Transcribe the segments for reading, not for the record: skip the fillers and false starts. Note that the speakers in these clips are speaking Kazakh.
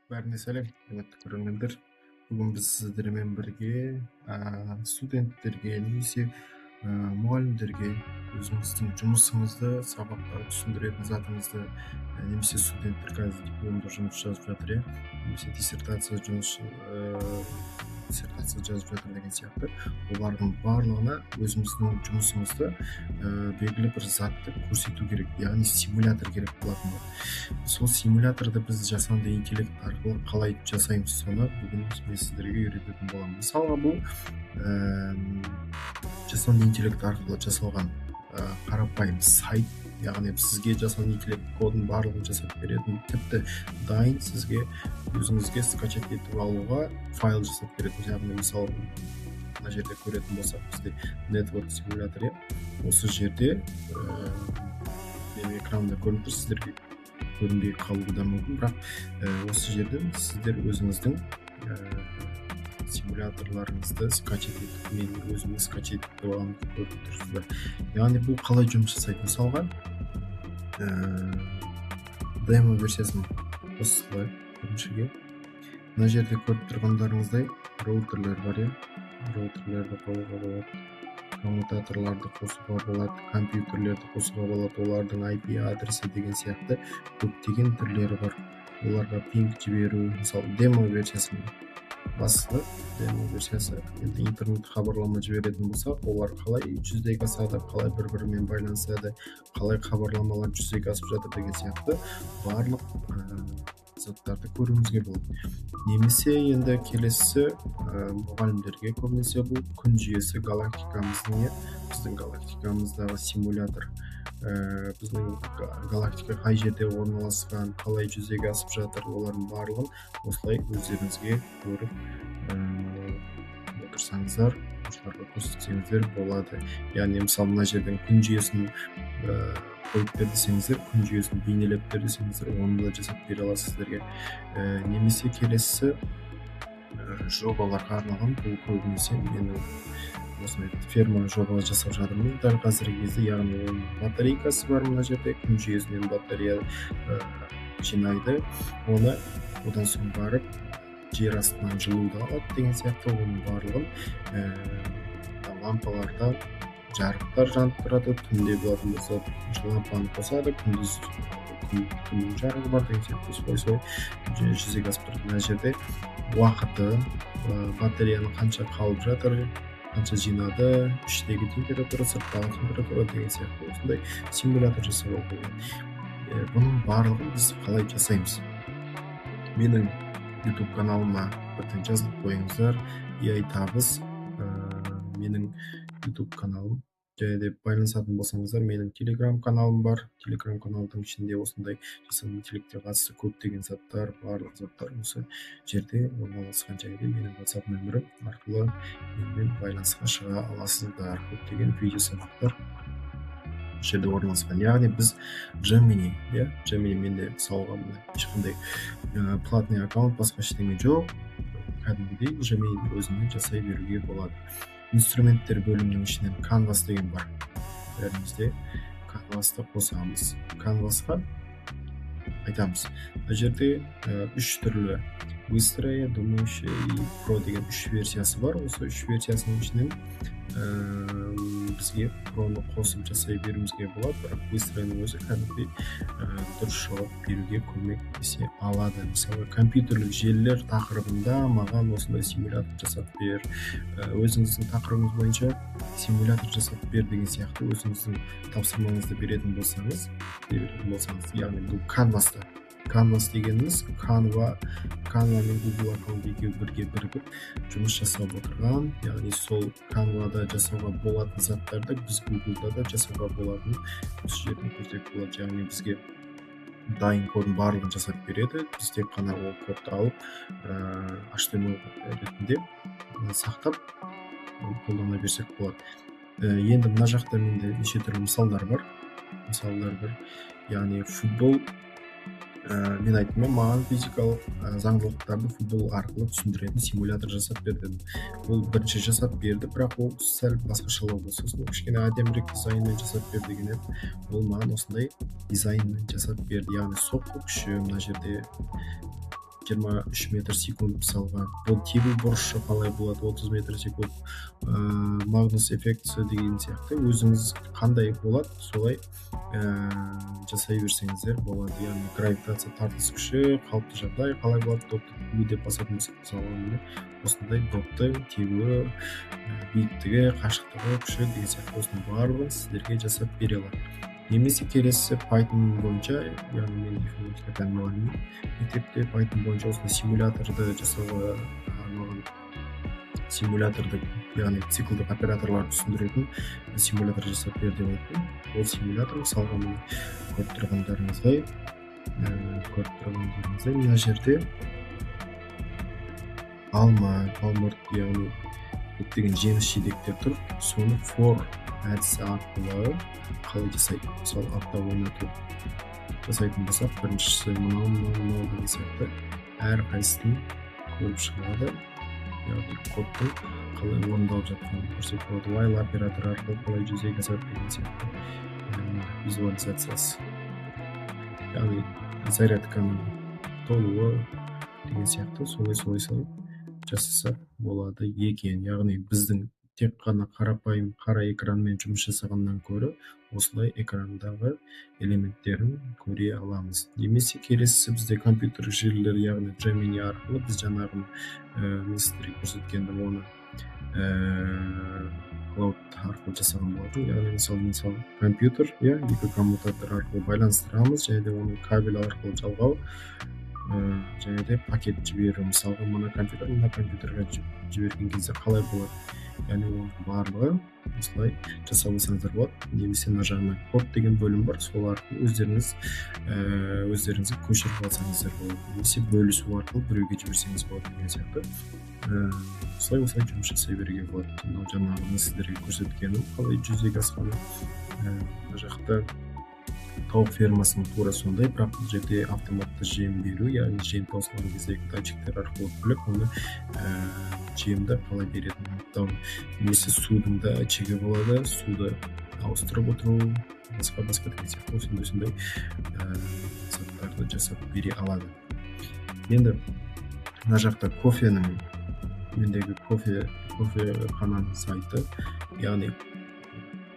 Бәріне сәлем, құрметті көрермендер. Бүгін біз сіздермен бірге студенттерге немесе мұғалімдерге өзіңіздің жұмысыңызды, сабақтарды түсіндіретін затыңызды, немесе студенттер қазір дипломдық жұмыс жазып жатыр, немесе диссертация жазып жатыр деген сияқты. Олардың барлығына өзіміздің жұмысымызды белгілі бір затты көрсету керек, яғни симулятор керек болатын. Сол симуляторды біз жасанды интеллект арқылы қалай жасаймыз, соны бүгін мен сіздерге үйрететін боламын. Мысалға бұл жасанды интеллект арқылы жасалған қарапайым сайт, яғни сізге жасанды интеллект кодын барлығын жасап беретін, тіпті дайын сізге өзіңізге скачать етіп алуға файл жасап беретін. Яғни мысалы мына жерде көретін болсақ, бізде network симулятор, осы жерде менің экранымда көрініп тұр, сіздерге көрінбей қалуы да мүмкін, бірақ осы жерден сіздер өзіңіздің симуляторларыңызды скачать етіп, мен өзімді скачать етіп алғанды көріп тұрсыздар. Яғни бұл қалай жұмыс жасайды? Мысалға демо версиясын қосылайық біріншіге. Мына жерде көріп тұрғандарыңыздай роутерлер бар, роутерлерді қоюға болады, коммутаторларды қосуға болады, компьютерлерді қосуға болады, олардың IP адресі деген сияқты көптеген түрлері бар. Оларға пинг жіберу, мысалы демо версиясын басты, демо версиясы енді интернет хабарлама жіберетін болса, олар қалай жүзеге асады, қалай бір-бірімен байланысады, қалай хабарламалар жүзеге асып жатыр деген сияқты барлық заттарды көруімізге болады. Немесе енді келесі мұғалімдерге көбінесе бұл күн жүйесі галактикамыздың, біздің галактикамыздағы симулятор, біздің галактика қай жерде орналасқан, қалай жүзеге асып жатыр, олардың барлығын осылай өздеріңізге көріп отырсаңыздар, осыларға көрсетсеңіздер болады. Яғни мысалы мына жерден күн жүйесін қойып бер десеңіздер, күн жүйесін бейнелеп бер десеңіздер, оны да жасап бере аласыздар. Немесе келесі жобаларға арналған, бұл көбінесе менің осындай ферма жобалар жасап жатырмын дәл қазіргі кезде. Яғни оның батарейкасы бар, мына жерде күн жүйесінен батарея жинайды, оны одан соң барып жер астынан жылуды алады деген сияқты. Оның барлығын лампаларда жарықтар жанып тұрады, түнде болатын болса лампаны қосады, күндіз күннің жарығы бар деген сияқты солай жүзеге асып тұрады. Мына жерде уақыты, батареяның қанша қалып жатыр, қанша жинады, іштегі температура, сырттағы температура деген сияқты осындай симулятор жасауға болады. Бұның барлығын біз қалай жасаймыз? Менің YouTube каналыма бірден жазылып қойыңыздар. EI табыс менің YouTube каналым. Және де байланысатын болсаңыздар, менің Telegram каналым бар. Telegram каналдың ішінде осындай жасанды интеллектке қатысты көптеген заттар, барлық заттар осы жерде орналасқан. Және де менің WhatsApp нөмірім арқылы менімен байланысқа шыға аласыздар. Көптеген видео сабақтар жерде орналасқан. Яғни біз Gemini, менде мысалға ешқандай платный аккаунт, басқа ештеңе жоқ. Кәдімгідей Gemini өзімен жасай беруге болады. Инструменттер бөлімінің ішінен Canvas деген бар. Бәрімізде Canvas'ты қосамыз. Canvas'қа айтамыз. Бұл жерде 3 түрлі быстрая, думающая и Pro деген 3 версиясы бар. Осы 3 версиясының ішінен бізге Pro'ны қосып жасай беруімізге болады, бірақ быстраяның өзі кәдімгідей дұрыс жауап беруге көмектесе алады. Мысалы, компьютерлік желілер тақырыбында маған осындай симулятор жасап бер, өзіңіздің тақырыбыңыз бойынша симулятор жасап бер деген сияқты өзіңіздің тапсырмаңызды беретін болсаңыз, яғни бұл Canvas'та. Canvas дегеніміз Canva мен Google аккаунт екеуі бірге бірігіп жұмыс жасап отырған. Яғни сол Canva'да жасауға болатын заттарды біз Google'да да жасауға болатын осы жерден көрсек болады. Яғни бізге дайын кодын барлығын жасап береді. Біз тек қана ол кодты алып HTML ретінде сақтап қолдана берсек болады. Енді мына жақта менде неше түрлі мысалдар бар. Яғни футбол, мен айттым, маған физикалық заңдылықтарды футбол арқылы түсіндіретін симулятор жасап берді. Ол бірінші жасап берді, бірақ ол сәл басқашалау болса, кішкене әдемірек дизайнмен жасап берді деген еді. Ол маған осындай дизайнмен жасап берді. Яғни соққы күші, мына жерде 23 метр секунд мысалға. Бұл тебу бұрышы қалай болады, 30 метр секунд, магнус эффектісі деген сияқты өзіңіз қандай болады, солай жасай берсеңіздер болады. Яғни гравитация тартылыс күші, қалыпты жағдай қалай болады, допты тебу деп басатын болсақ, мысалға осындай допты тебуі, биіктігі, қашықтығы, күші деген сияқты осының барлығын сіздерге жасап бере алады. Немесе келесі Python бойынша, яғни мен информатика пән мұғалімімін, мектепте Python бойынша осындай симуляторды жасауға арналған симуляторды, яғни циклдік операторларды түсіндіретін симулятор жасап бер деп айттым. Ол симулятор мысалға міне көріп тұрғандарыңыздай мына жерде алмұрт, яғни көптеген жеміс жидектер тұр. Соны for әдісі арқылы қалай жасайды? Мысалы атта ойнату жасайтын болсақ, біріншісі мынау деген сияқты әрқайсысын көріп шығады. Яғни кодтың қалай орындалып жатқанын көрсетіп болады. While операторы арқылы қалай жүзеге асады деген сияқты визуализациясы. Яғни зарядканың толуы деген сияқты солай жасаса болады екен. Яғни біздің тек қана қарапайым қара экранмен жұмыс жасағаннан көрі осылай экрандағы элементтерін көре аламыз. Немесе келесі бізде компьютер желілер, яғни Gemini арқылы біз жаңағы сіздерге көрсеткенdim, оны Cloud арқылы жасаған болатын. Яғни мысалы компьютер, екі коммутатор арқылы байланыстырамыз, және де оны кабель арқылы жалғау, және де пакет жіберу. Мысалға мына компьютерге жіберген кезде қалай болады? Яғни оның барлығы осылай жасап алсаңыздар болады. Немесе мына жағында код деген бөлім бар, сол арқылы өздеріңізге көшіріп алсаңыздар болады. Немесе бөлісу арқылы біреуге жіберсеңіз болады деген сияқты. Осылай жұмыс жасай беруге болады. Мынау жаңағы сіздерге көрсеткенім қалай жүзеге асқаны. Мына жақта тауық фермасының тура сондай, бірақ бұл жерде автоматты жем беру, яғни жем таусылған кездегі датчиктер арқылы біліп, оны жемді қалай беретінін анықтау. Немесе судың да датчигі болады, суды ауыстырып отыру, басқа деген сияқты осындай заттарды жасап бере алады. Енді мына жақта мендегі кофехананың сайты, яғни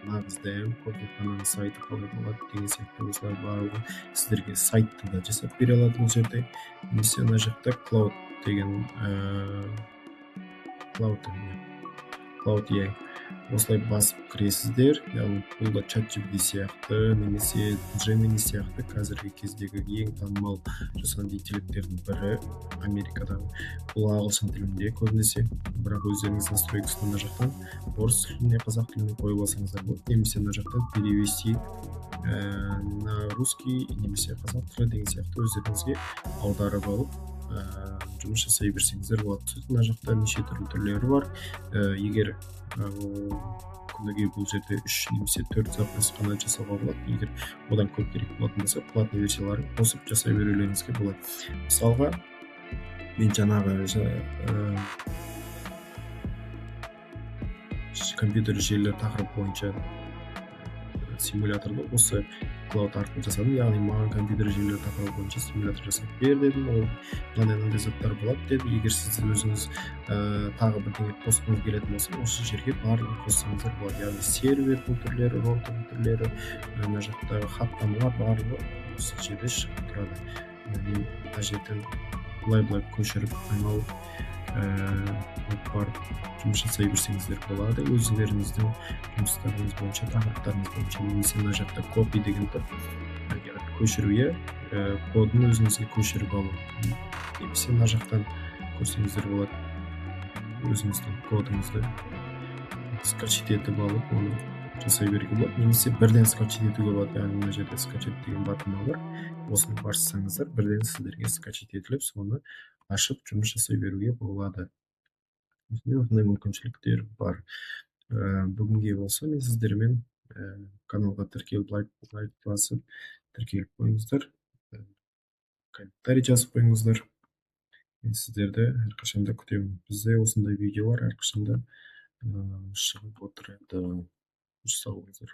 нағыз дәм кофехананың сайты қалай болады деген сияқты осылай барлығы сіздерге сайтты да жасап бере алады бұл жерде. Немесе мына жақта Cloud деген осылай басып кіресіздер. Яғни бұл да ChatGPT сияқты, немесе Gemini сияқты қазіргі кездегі ең танымал жасанды интеллекттердің бірі Америкадағы. Бұл ағылшын тілінде көбінесе, бірақ өздеріңіз настройкасын мына жақтан орыс тіліне, қазақ тіліне қойып алсаңыздар болады. Немесе мына жақтан перевести на русский, немесе қазақ тілі деген сияқты өздеріңізге аударып алып жұмыс жасай берсеңіздер болады. Мына жақта неше түрлері бар. Егер күніге бұл жерде 3 немесе 4 запрос қана жасауға болады. Егер одан көп керек болатын болса, платный версияларын қосып жасай берулеріңізге болады. Мысалға, мен жаңағы компьютер желілер тақырып бойынша симуляторды осы Cloud арқылы жасадым. Яғни маған компьютер желілер тақырыбы бойынша симулятор жасап бер дедім. Ол мынандай заттар болады деді. Егер сіз өзіңіз тағы бірдеңе қосқыңыз келетін болса, осы жерге барлығын қоссаңыздар болады. Яғни сервердің түрлері, роутердің түрлері, мына жақтағы хаттамалар барлығы осы жерде шығып тұрады. Мына жерден былай көшіріп айналып барып жұмыс жасай берсеңіздер болады. Өздеріңіздің жұмыстарыңыз бойынша, тақырыптарыңыз бойынша. Немесе мына жақта copy деген тұр. Көшіруге, кодын өзіңізге көшіріп алу. Немесе мына жақтан көрсеңіздер болады. Өзіңіздің кодыңызды скачет етіп алып, оны жасай беруге болады. Немесе бірден скачет етуге болады. Яғни мына жерде скачет деген батырма бар. Осыны бассаңыздар, бірден сіздерге скачет етіліп, соны ашып жұмыс жасай беруге болады. Осындай мүмкіншіліктер бар. Бүгінге болса, мен сіздермен каналға тіркеліп, лайк басып, тіркеліп қойыңыздар. Комментарий жазып қойыңыздар. Мен сіздерді әрқашанда күтемін. Бізде осындай видеолар әрқашанда шығып отырады. Сау болыңыздар.